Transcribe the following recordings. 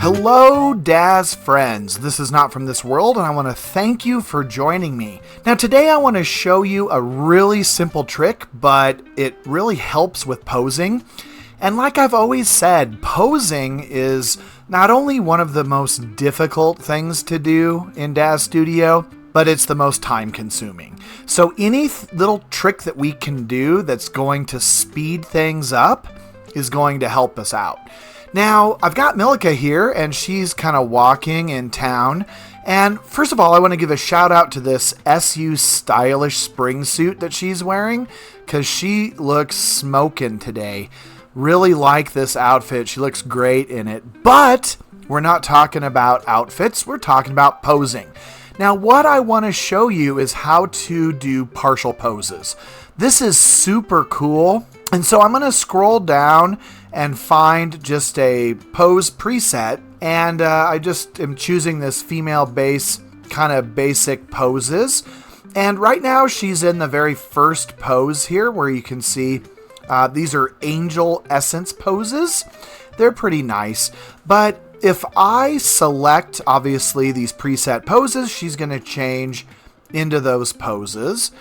Hello, Daz friends. This is Not From This World, and I want to thank you for joining me. Now, today I want to show you a really simple trick, but it really helps with posing. And like I've always said, posing is not only one of the most difficult things to do in Daz Studio, but it's the most time-consuming. So any little trick that we can do that's going to speed things up is going to help us out. Now, I've got Milika here, and she's kind of walking in town. And first of all, I want to give a shout out to this SU stylish spring suit that she's wearing, because she looks smoking today. Really like this outfit. She looks great in it. But we're not talking about outfits. We're talking about posing. Now, what I want to show you is how to do partial poses. This is super cool. And so I'm going to scroll down and find just a pose preset. And I just am choosing this female base kind of basic poses. And right now she's in the very first pose here where you can see these are angel essence poses. They're pretty nice. But if I select, obviously, these preset poses, she's going to change into those poses.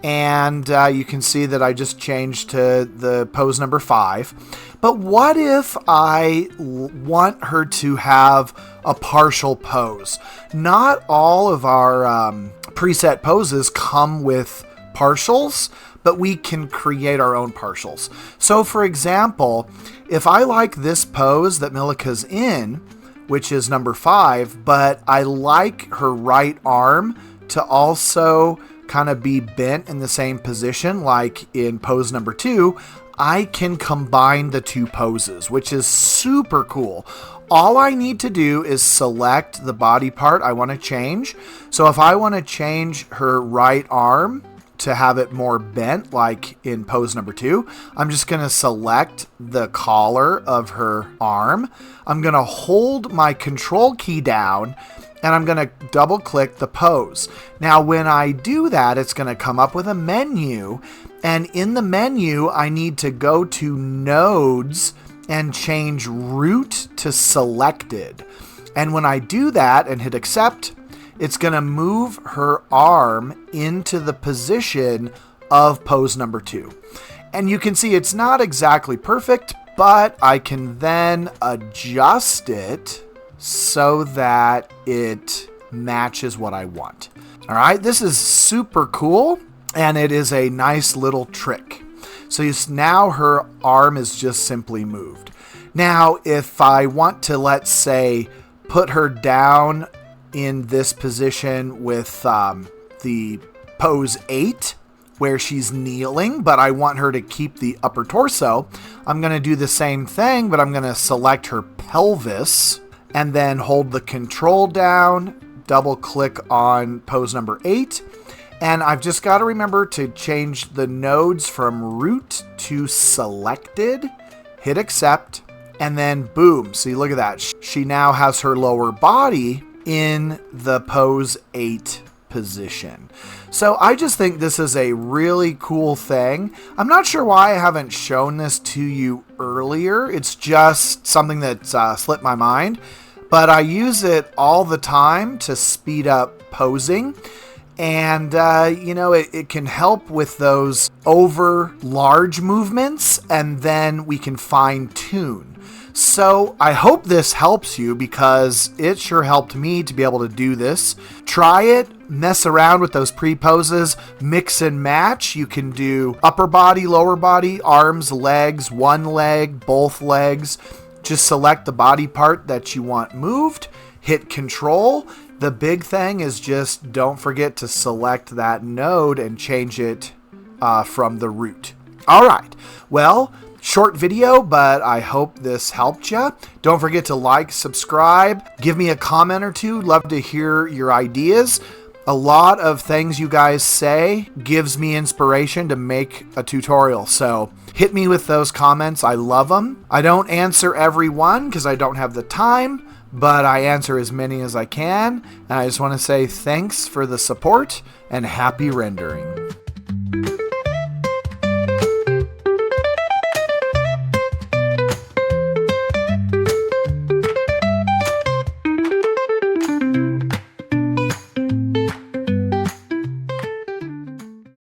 And you can see that I just changed to the pose number 5. But what if I want her to have a partial pose? Not all of our preset poses come with partials, but we can create our own partials. So for example, if I like this pose that Milika's in, which is number 5, but I like her right arm to also kind of be bent in the same position like in pose number 2, I can combine the two poses, which is super cool. All I need to do is select the body part I want to change. So if I want to change her right arm to have it more bent like in pose number 2, I'm just going to select the collar of her arm. I'm going to hold my control key down and I'm going to double click the pose. Now, when I do that, it's going to come up with a menu. And in the menu, I need to go to nodes and change root to selected. And when I do that and hit accept, it's going to move her arm into the position of pose number 2. And you can see it's not exactly perfect, but I can then adjust it so that it matches what I want. All right, this is super cool, and it is a nice little trick. So now her arm is just simply moved. Now, if I want to, let's say, put her down in this position with the pose 8, where she's kneeling, but I want her to keep the upper torso, I'm going to do the same thing, but I'm going to select her pelvis and then hold the control down, double click on pose number 8. And I've just got to remember to change the nodes from root to selected, hit accept, and then boom. See, look at that. She now has her lower body in the pose 8 position. So I just think this is a really cool thing. I'm not sure why I haven't shown this to you earlier. It's just something that slipped my mind, but I use it all the time to speed up posing. And, it can help with those over large movements, and then we can fine tune. So I hope this helps you because it sure helped me to be able to do this. Try it, mess around with those pre-poses, mix and match. You can do upper body, lower body, arms, legs, one leg, both legs. Just select the body part that you want moved, hit control. The big thing is just don't forget to select that node and change it from the root. All right, well, short video, but I hope this helped you. Don't forget to like, subscribe, give me a comment or two. Love to hear your ideas. A lot of things you guys say gives me inspiration to make a tutorial. So hit me with those comments. I love them. I don't answer every one because I don't have the time, but I answer as many as I can. And I just want to say thanks for the support and happy rendering.